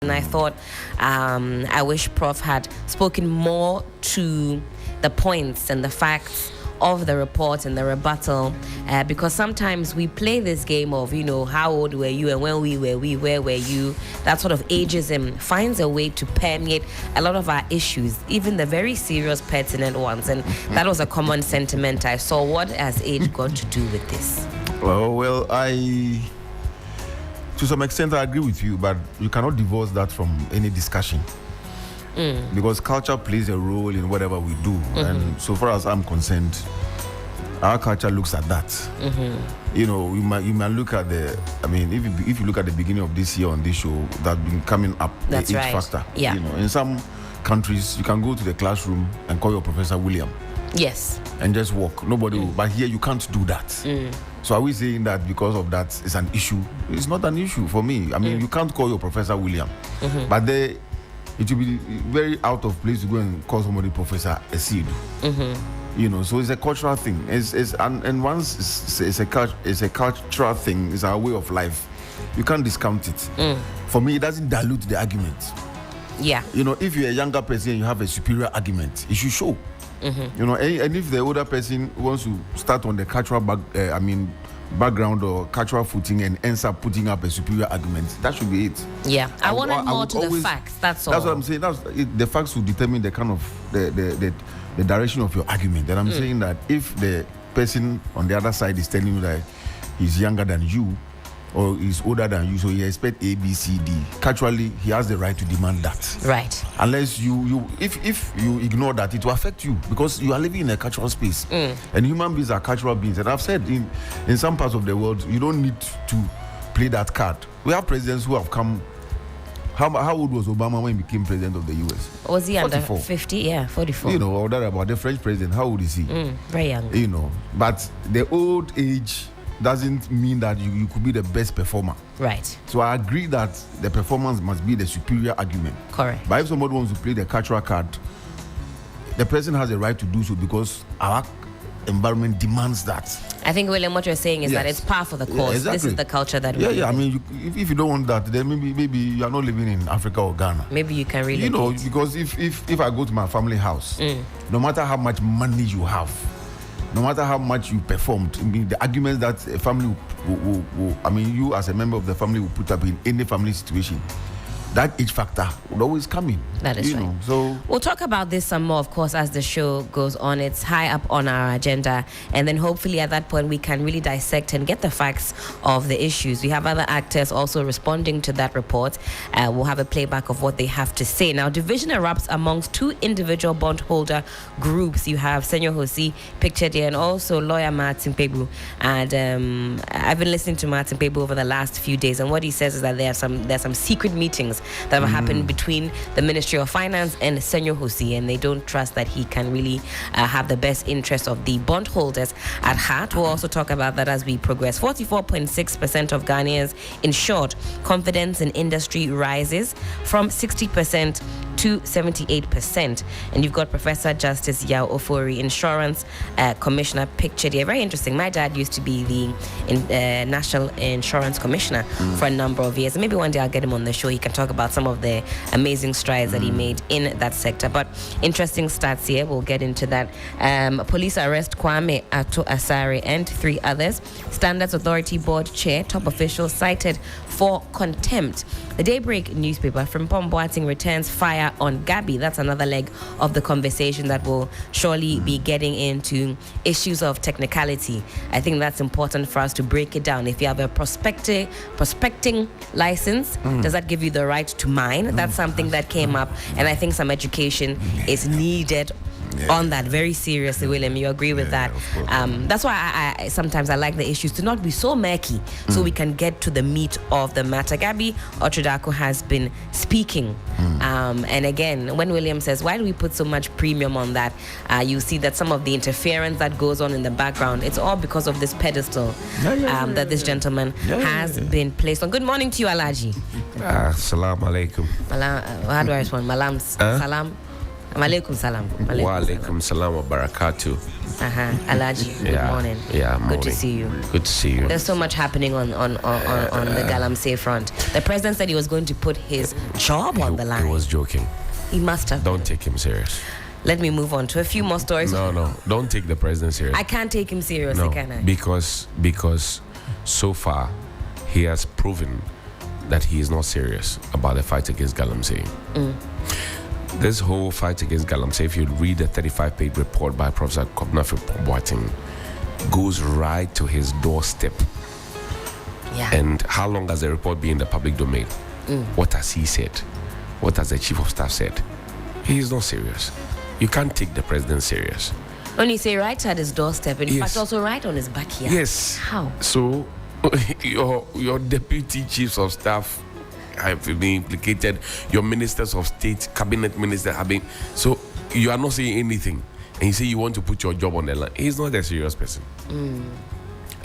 And I thought, I wish Prof had spoken more to the points and the facts of the report and the rebuttal, because sometimes we play this game of, how old were you and when where were you? That sort of ageism finds a way to permeate a lot of our issues, even the very serious, pertinent ones. And that was a common sentiment I saw. What has age got to do with this? Well, to some extent, I agree with you, but you cannot divorce that from any discussion. Because culture plays a role in whatever we do. And so far as I'm concerned, our culture looks at that. You might look at if you look at the beginning of this year on this show, that's been coming up, that's the age right. factor. Yeah. In some countries, you can go to the classroom and call your professor William. Yes. And just walk. Nobody will. But here, you can't do that. So are we saying that because of that it's an issue? It's not an issue for me. You can't call your professor William. But it will be very out of place to go and call somebody Professor Esidu. So it's a cultural thing. And once it's a cultural thing, it's our way of life. You can't discount it. For me, it doesn't dilute the argument. Yeah. If you're a younger person and you have a superior argument, it should show. And if the older person wants to start on the cultural background or cultural footing and ends up putting up a superior argument, that should be it. Yeah, I wanted more to the facts. That's all. That's what I'm saying. The facts will determine the kind of the direction of your argument. And I'm saying that if the person on the other side is telling you that he's younger than you or is older than you, so he expects A, B, C, D. Culturally, he has the right to demand that. Right. Unless if you ignore that, it will affect you because you are living in a cultural space. And human beings are cultural beings. And I've said in some parts of the world, you don't need to play that card. We have presidents who have come. How old was Obama when he became president of the U.S.? Was he 44. Under 50? Yeah, 44. Or that about the French president. How old is he? Very young. But the old age doesn't mean that you could be the best performer. Right. So I agree that the performance must be the superior argument. Correct. But if somebody wants to play the cultural card, the person has a right to do so because our environment demands that. I think, William, what you're saying is that it's par for the course. Yeah, exactly. This is the culture that we live in. If you don't want that, then maybe you are not living in Africa or Ghana. Maybe you can really because if I go to my family house, no matter how much money you have, no matter how much you performed, the arguments that a family will you as a member of the family will put up in any family situation, that age factor would always come in. That is right. So we'll talk about this some more, of course, as the show goes on. It's high up on our agenda, and then hopefully at that point we can really dissect and get the facts of the issues. We have other actors also responding to that report. We'll have a playback of what they have to say. Now, division erupts amongst two individual bondholder groups. You have Senor Hosi pictured here, and also lawyer Martin Pebu. And I've been listening to Martin Pebu over the last few days, and what he says is that there's some secret meetings that have happened between the Ministry of Finance and Senor Hosi, and they don't trust that he can really have the best interests of the bondholders at heart. We'll also talk about that as we progress. 44.6% of Ghanaians insured. Confidence in industry rises from 60% to 78%. And you've got Professor Justice Yao Ofori, Insurance Commissioner, pictured here. Very interesting. My dad used to be the National Insurance Commissioner for a number of years. And maybe one day I'll get him on the show. He can talk about some of the amazing strides that he made in that sector. But interesting stats here. We'll get into that. Police arrest Kwame Ato Asare and 3 others. Standards Authority Board Chair, top officials cited for contempt. The Daybreak newspaper from Pomboating returns fire on Gabi. That's another leg of the conversation that will surely be getting into issues of technicality. I think that's important for us to break it down. If you have a prospecting license, does that give you the right to mine? That's something that came up, and I think some education is needed on that very seriously. William, you agree with that? That's why I sometimes I like the issues to not be so murky, so we can get to the meat of the matter. Gabi Otrodako has been speaking, and again, when William says, why do we put so much premium on that, you see that some of the interference that goes on in the background, it's all because of this pedestal that this gentleman has been placed on. Good morning to you, Alaji. Assalamu alaikum. How do I respond? Malam, salam. Malaikum salam. Wa alaikum salam wa barakatuh. Alaji, good morning. Yeah, good to see you. Good to see you. There's so much happening on the Galamsey front. The president said he was going to put his job on the line. He was joking. He must have. Don't take him serious. Let me move on to a few more stories. No, don't take the president serious. I can't take him seriously, No, can I? because so far he has proven that he is not serious about the fight against Galamsey. This whole fight against Galamsey, if you read the 35-page report by Professor Kobnafi Boateng, goes right to his doorstep. Yeah. And how long has the report been in the public domain? What has he said? What has the chief of staff said? He is not serious. You can't take the president serious. When you say right at his doorstep, in Yes. fact, also right on his backyard. Yes. How? So your deputy chiefs of staff have been implicated. Your ministers of state, cabinet ministers have been. So you are not saying anything, and you say you want to put your job on the line. He's not a serious person.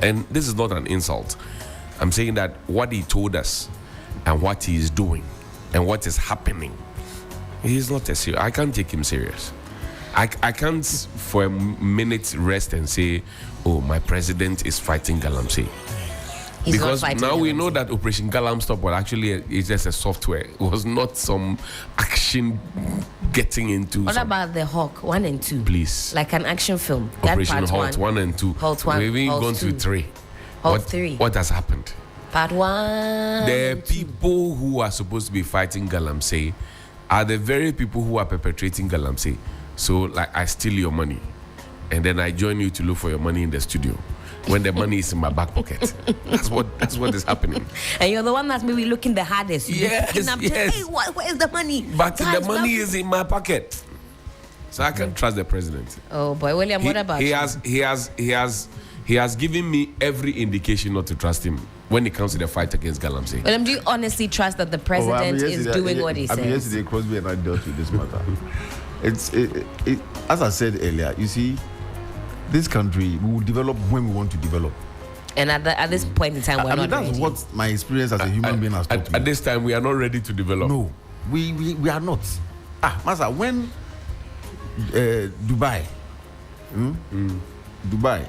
And this is not an insult. I'm saying that what he told us, and what he is doing, and what is happening, he's not a serious. I can't take him serious. I can't for a minute rest and say, oh, my president is fighting Galamsey. He's not Because fighting now we Galamsey. know that Operation Galam Stop was actually it's just a software. It was not some action getting into. What about the Hawk 1 and 2? Please. Like an action film. That Operation part Halt 1 and 2. Halt 1, We've even Halt gone 2. to 3. Halt 3. What has happened? Part 1. The people who are supposed to be fighting Galamsey are the very people who are perpetrating Galamsey. So, like, I steal your money, and then I join you to look for your money in the studio when the money is in my back pocket. That's what is happening. And you're the one that's maybe looking the hardest. You're Yes, looking up to, yes. hey, where's the money? But Guys, the money is in my pocket, so I can trust the president. Oh boy, William, what about he you? he has given me every indication not to trust him when it comes to the fight against Galamsey. William, do you honestly trust that the president is doing what he says? Yesterday, Crosby and I dealt with this matter. As I said earlier, you see, this country, we will develop when we want to develop. And at this point in time, we're not that's ready. what my experience as a human being has taught me. At this time, we are not ready to develop. No, we are not. Master, when Dubai, Dubai,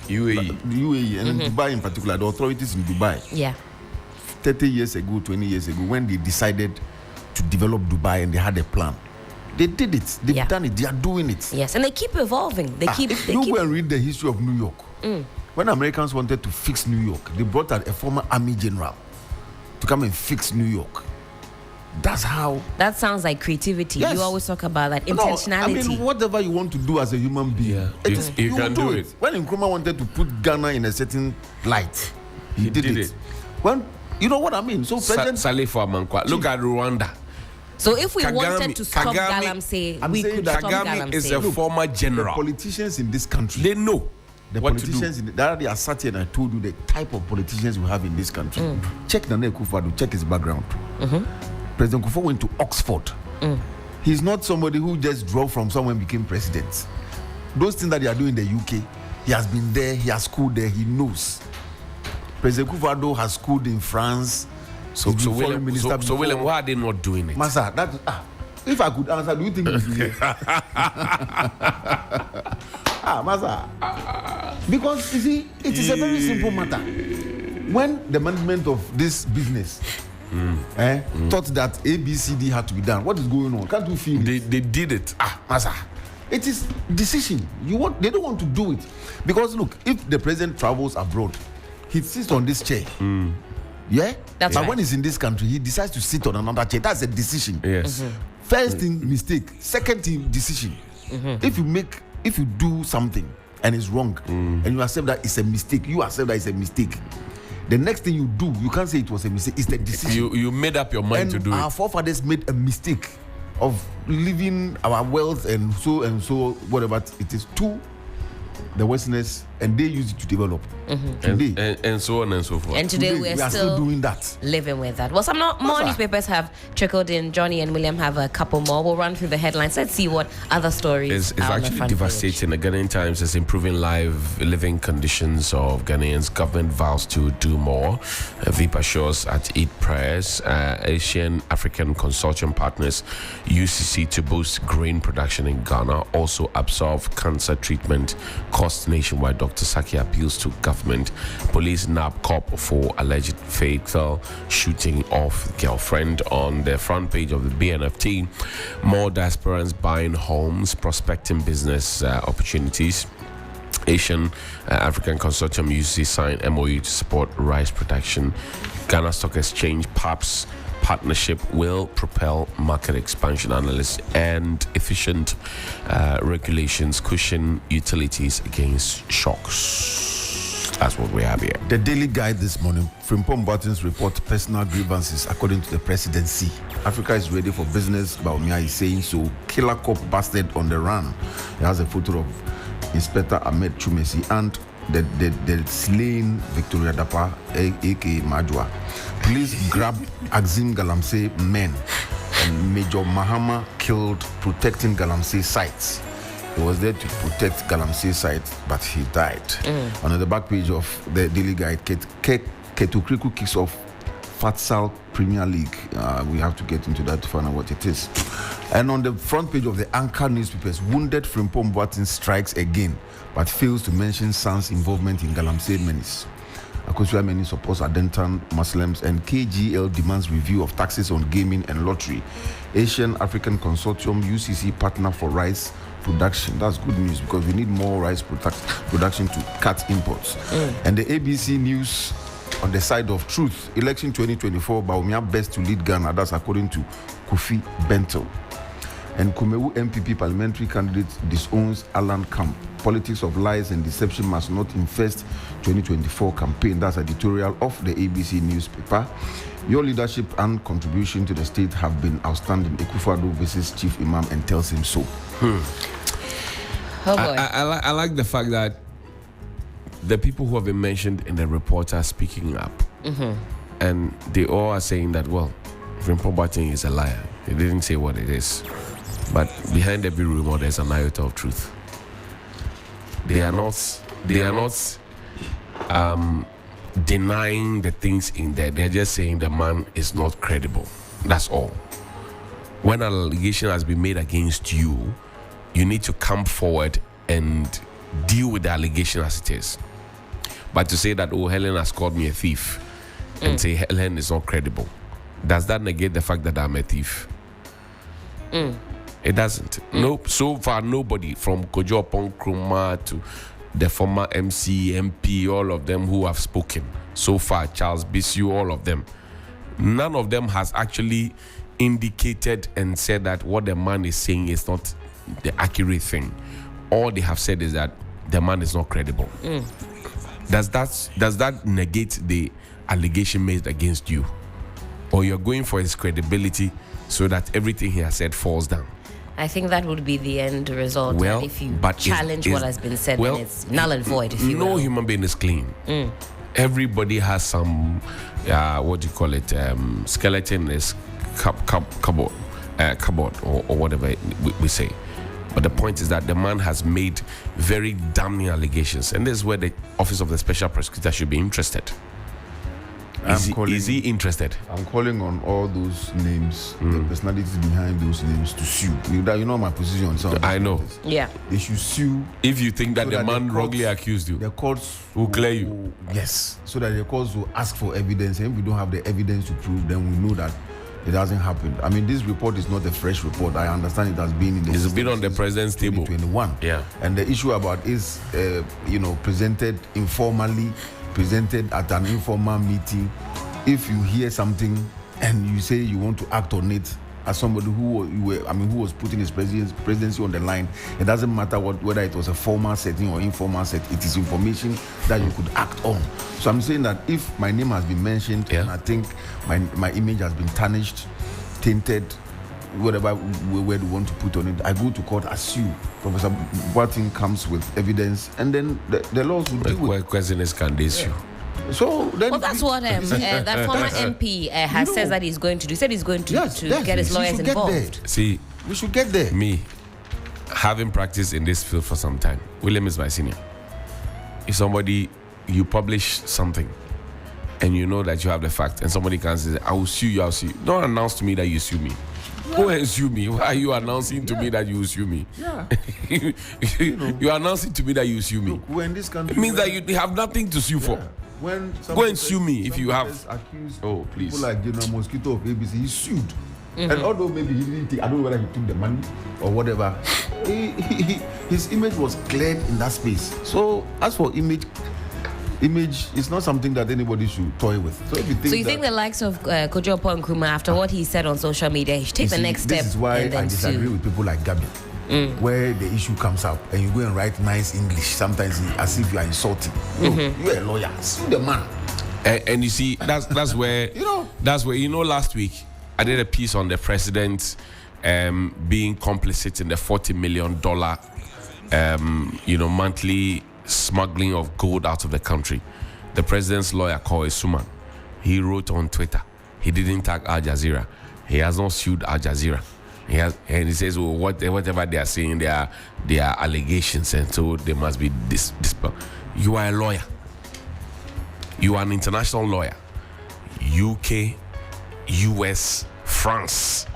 UAE, and Dubai in particular, the authorities in Dubai, Yeah. 30 years ago, 20 years ago, when they decided to develop Dubai and they had a plan, they did it. They've done it. They are doing it. Yes, and they keep evolving. They keep. If They you keep. go and read the history of New York, when Americans wanted to fix New York, they brought out a former army general to come and fix New York. That's how. That sounds like creativity. Yes. You always talk about that No, intentionality. I mean, whatever you want to do as a human being, Yeah. You will can do it. When Nkrumah wanted to put Ghana in a certain light, he did did it. it. When you know what I mean. So President Salif Amankwa. Look at Rwanda. So if we wanted Kagame- to stop Kagame- Galamsey, I'm we saying could that stop Kagame is a Galamsey. former the general. politicians in this country, They know the what to do. politicians that they are sat here and I told you the type of politicians we have in this country. Check Nana Akufo-Addo, check his background. President Kufuor went to Oxford. He's not somebody who just drove from somewhere and became president. Those things that they are doing in the UK, he has been there, he has schooled there, he knows. President Kufuor has schooled in France. So, He's so, been foreign William, minister so before. William, why are they not doing it? Master, that if I could answer, do you think it's here? Master. Because you see, it is a very simple matter. When the management of this business thought that ABCD had to be done, what is going on? Can't you feel it? They did it. Master, it is decision. They don't want to do it. Because look, if the president travels abroad, he sits on this chair. Yeah? That's but right. when he's in this country, he decides to sit on another chair. That's a decision. Yes. First thing, mistake. Second thing, decision. If you do something and it's wrong, and you accept that it's a mistake, you accept that it's a mistake. The next thing you do, you can't say it was a mistake. It's the decision. You made up your mind And to do our it. forefathers made a mistake of leaving our wealth and so whatever it is to the Westerners and they use it to develop. Today, and so on and so forth. And today we we're are still doing that. living with that. Well, some more Yes, sir. newspapers have trickled in. Johnnie and William have a couple more. We'll run through the headlines. Let's see what other stories It's are on the actually front devastating. The Ghanaian Times is improving living conditions of Ghanaians. Government vows to do more. VIP assures at Eid Prayers. Asian African Consortium partners UCC to boost grain production in Ghana. Also absolve cancer treatment costs nationwide. Dr. Saki appeals to government. Police nab cop for alleged fatal shooting of girlfriend. On the front page of the BNFT, more diasporans buying homes, prospecting business opportunities. Asian African Consortium UCC signed MOU to support rice production. Ghana Stock Exchange PAPS partnership will propel market expansion. Analysts and efficient regulations cushion utilities against shocks. That's what we have here. The Daily Guide this morning, Frimpong Barton's report personal grievances according to the presidency. Africa is ready for business, Baumia is saying so. Killer cop busted on the run. He has a photo of Inspector Ahmed Chumesi and the slain Victoria Dapa, aka Majwa. Police grab Axim Galamsey men, and Major Mahama killed protecting Galamsey sites. He was there to protect Galamsey site, but he died. On the back page of the Daily Guide, Ketukriku kicks off Futsal Premier League. We have to get into that to find out what it is. And on the front page of the Anchor newspapers, wounded Frimpong Barton strikes again, but fails to mention San's involvement in Galamsey menace. Akosua Meni supports Adentan Muslims, and KGL demands review of taxes on gaming and lottery. Asian African Consortium UCC partner for rice production. That's good news because we need more rice production to cut imports. And the ABC News on the side of truth. Election 2024, Baumia best to lead Ghana. That's according to Kofi Bento. And Kumewu MPP parliamentary candidate disowns Alan Camp. Politics of lies and deception must not infest 2024 campaign. That's editorial of the ABC newspaper. Your leadership and contribution to the state have been outstanding. Ekufado visits Chief Imam and tells him so. Oh boy. I like the fact that the people who have been mentioned in the report are speaking up. And they all are saying that, well, Frimpong Barton is a liar. He didn't say what it is. But behind every rumor, there's an iota of truth. They are not denying the things in there. They're just saying the man is not credible. That's all. When an allegation has been made against you, you need to come forward and deal with the allegation as it is. But to say that, oh, Helen has called me a thief, and say Helen is not credible, does that negate the fact that I'm a thief? It doesn't. Nope. So far, nobody from Kojo Opon Krumah to the former MC, MP, all of them who have spoken so far, Charles Bisu, all of them, none of them has actually indicated and said that what the man is saying is not the accurate thing. All they have said is that the man is not credible. Does that negate the allegation made against you, or you're going for his credibility so that everything he has said falls down? I think that would be the end result. Well, if you but challenge what has been said, well, then it's null and void. If you no will. human being is clean. Everybody has some, what do you call it? Skeleton in his cupboard, or whatever we say. But the point is that the man has made very damning allegations, and this is where the Office of the Special Prosecutor should be interested. Is he interested? I'm calling on all those names, the personalities behind those names, to sue. You know my position on some. I know. Yeah. They should sue. If you think that So the that man the wrongly courts- accused you, The courts will clear you. Yes. So that the courts will ask for evidence. And if we don't have the evidence to prove, then we know that it hasn't happened. I mean, this report is not a fresh report. I understand it has been in the it's system been on the since president's table. 2021. Yeah. And the issue about is, presented informally, presented at an informal meeting. If you hear something and you say you want to act on it, as somebody who was putting his presidency on the line, it doesn't matter whether it was a formal setting or informal setting. It is information that you could act on. So I'm saying that if my name has been mentioned, and I think my image has been tarnished, tainted, whatever word you want to put on it. I go to court, assume Professor Boateng comes with evidence, and then the laws will deal with. The question is, can they sue? So then, well, that's what that former MP has says that he's going to do. He said he's going to get his lawyers involved. See, we should get there. Me, having practiced in this field for some time, William is my senior. If somebody, you publish something, and you know that you have the fact, and somebody can say, I will sue you, I'll sue you. Don't announce to me that you sue me. Go and sue me. Why are you announcing to me that you sue me? Yeah. You're announcing to me that you sue me. Look, when this country, it means that you have nothing to sue for. When go and sue me if you have. Accused please. People like General Mosquito of ABC, he sued. And although maybe he didn't take, I don't know whether he took the money or whatever, his image was cleared in that space. So as for image is not something that anybody should toy with. So if you think the likes of Kojo Nkrumah, after what he said on social media, he should take the next step. This is why I disagree with people like Gabi. Where the issue comes up and you go and write nice English, sometimes as if you are insulting. No, you're a lawyer. Sue the man. And you see, that's where last week I did a piece on the president being complicit in the $40 million monthly smuggling of gold out of the country. The president's lawyer called Suman. He wrote on Twitter. He didn't tag Al Jazeera. He has not sued Al Jazeera. And he says, well, whatever they are saying, they are allegations, and so they must be dispelled. You are a lawyer. You are an international lawyer. UK, US, France,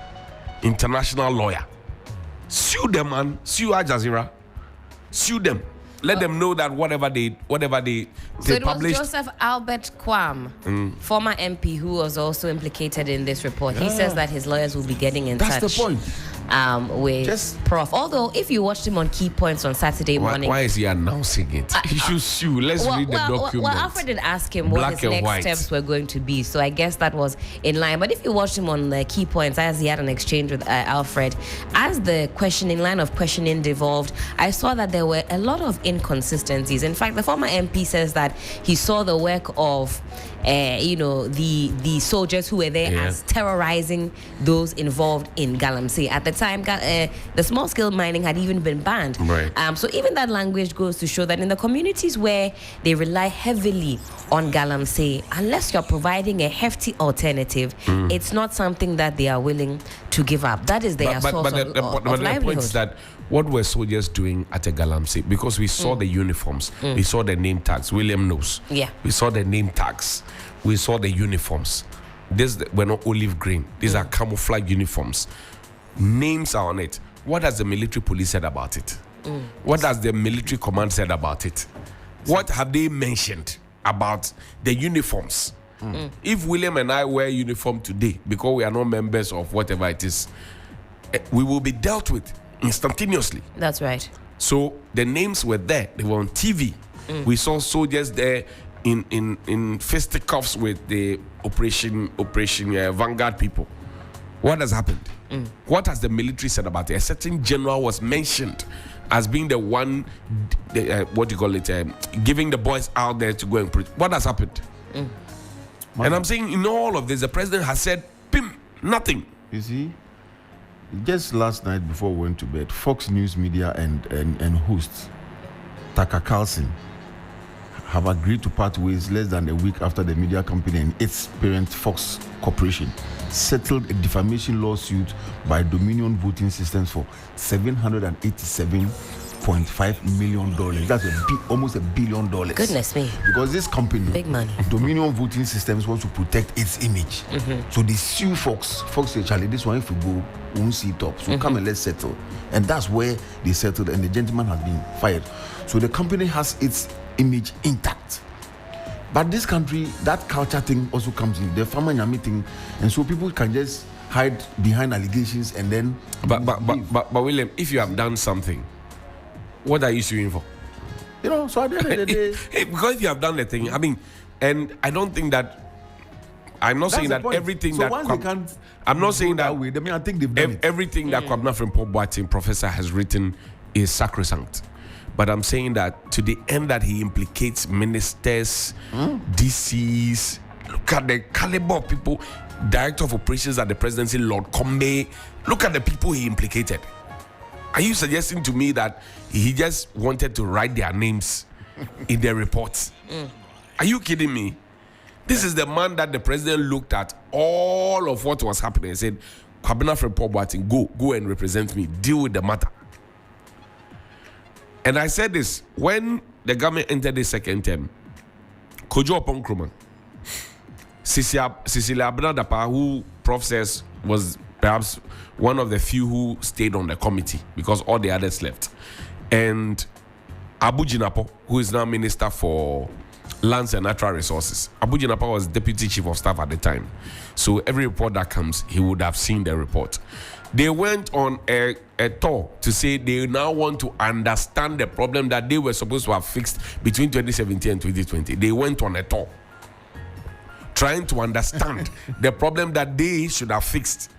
international lawyer. Sue them, man. Sue Al Jazeera. Sue them. Let them know that whatever they so it published. was Joseph Albert Kwam, former MP, who was also implicated in this report. He says that his lawyers will be getting in touch. That's the point. With Prof. Although, if you watched him on Key Points on Saturday morning, why is he announcing it? He should sue. Let's read the document. Well, Alfred did ask him what his next steps were going to be, so I guess that was in line. But if you watched him on the Key Points, as he had an exchange with Alfred, as the line of questioning devolved, I saw that there were a lot of inconsistencies. In fact, the former MP says that he saw the work of the soldiers who were there as terrorizing those involved in Galamsey. At the time, the small-scale mining had even been banned. Right. So even that language goes to show that in the communities where they rely heavily on Galamsey, unless you're providing a hefty alternative, it's not something that they are willing to give up. That is their source of livelihood. The point is that what were soldiers doing at a Galamsey? Because we saw the uniforms, we saw the name tags. William knows. Yeah. We saw the name tags. We saw the uniforms. These were not olive green. These are camouflage uniforms. Names are on it. What has the military police said about it? What has the military command said about it? What have they mentioned about the uniforms? If William and I wear uniform today, because we are not members of whatever it is, we will be dealt with instantaneously. That's right. So the names were there. They were on TV. We saw soldiers there in fisticuffs with the Operation Vanguard people. What has happened? What has the military said about it? A certain general was mentioned as being the one, giving the boys out there to go and preach. What has happened? And I'm saying in all of this, the president has said, "Pim, nothing." You see, just last night before we went to bed, Fox News Media and host Tucker Carlson have agreed to part ways less than a week after the media company and its parent Fox Corporation settled a defamation lawsuit by Dominion Voting Systems for $787.5 million. That's almost $1 billion. Goodness me. Because this company, big money, Dominion Voting Systems, wants to protect its image. So they sue Fox. Fox said, Charlie, this one if we go, we won't see it up. So come and let's settle. And that's where they settled, and the gentleman has been fired. So the company has its image intact. But this country, that culture thing also comes in. The farmer meeting, and so people can just hide behind allegations and then. But William, if you have done something, what are you suing for? So at the end of the day, because if you have done the thing, I mean, and I don't think that. I'm not saying that everything so that. I'm not saying that. Way, I think they've done everything that Kwabena Frimpong Boateng, Professor, has written is sacrosanct. But I'm saying that to the end that he implicates ministers, DCs, Look at the caliber of people. Director of Operations at the Presidency, Lord Combe. Look at the people he implicated. Are you suggesting to me that he just wanted to write their names in the reports? Are you kidding me? This is the man that the president looked at all of what was happening and said, Kwabena Frimpong Boateng, go and represent me. Deal with the matter. And I said this, when the government entered the second term, Kojo Oponkroma, Cecilia Abinadapa, who Prof says was perhaps one of the few who stayed on the committee because all the others left, and Abu Jinapo, who is now Minister for Lands and Natural Resources. Abu Jinapo was Deputy Chief of Staff at the time. So every report that comes, he would have seen the report. They went on a tour to say they now want to understand the problem that they were supposed to have fixed between 2017 and 2020. They went on a tour trying to understand the problem that they should have fixed.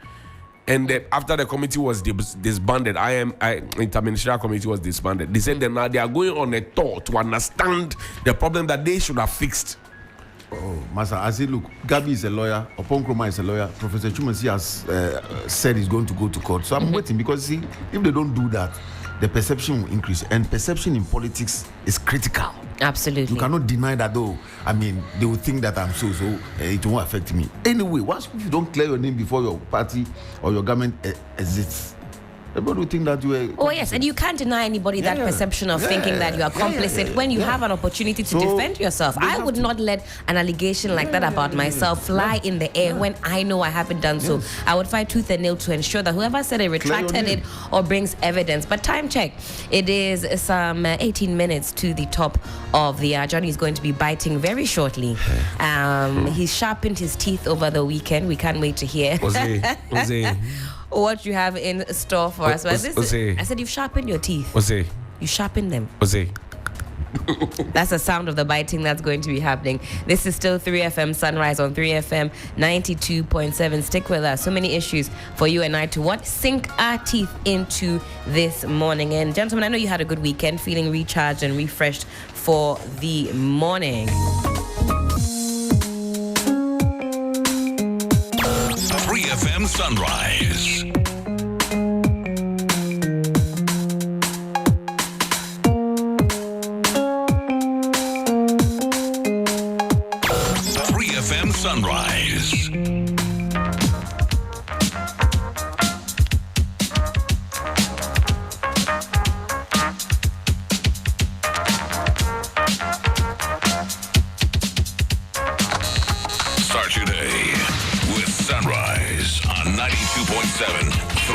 And after the committee was disbanded, interministerial committee was disbanded. They said that now they are going on a tour to understand the problem that they should have fixed. Oh, Master, I say, look, Gabi is a lawyer, Oponkroma is a lawyer, Professor Chumasi has said he's going to go to court. So I'm waiting because, see, if they don't do that, the perception will increase. And perception in politics is critical. Absolutely. You cannot deny that, though. I mean, they will think that I'm so it won't affect me. Anyway, once you don't clear your name before your party or your government exits, everybody will think that you are. Oh, yes, and you can't deny anybody that perception of thinking that you are complicit when you have an opportunity to defend yourself. I would not let an allegation like that about myself fly in the air when I know I haven't done so. I would fight tooth and nail to ensure that whoever said it retracted it or brings evidence. But time check, it is some 18 minutes to the top of the hour. Johnnie is going to be biting very shortly. He's sharpened his teeth over the weekend. We can't wait to hear. What you have in store for us. But I said you've sharpened your teeth. You sharpened them. That's the sound of the biting that's going to be happening. This is still 3FM Sunrise on 3FM 92.7. Stick with us. So many issues for you and I to sink our teeth into this morning. And gentlemen, I know you had a good weekend, feeling recharged and refreshed for the morning. 3FM Sunrise. Sunrise. Start your day with Sunrise on 92.7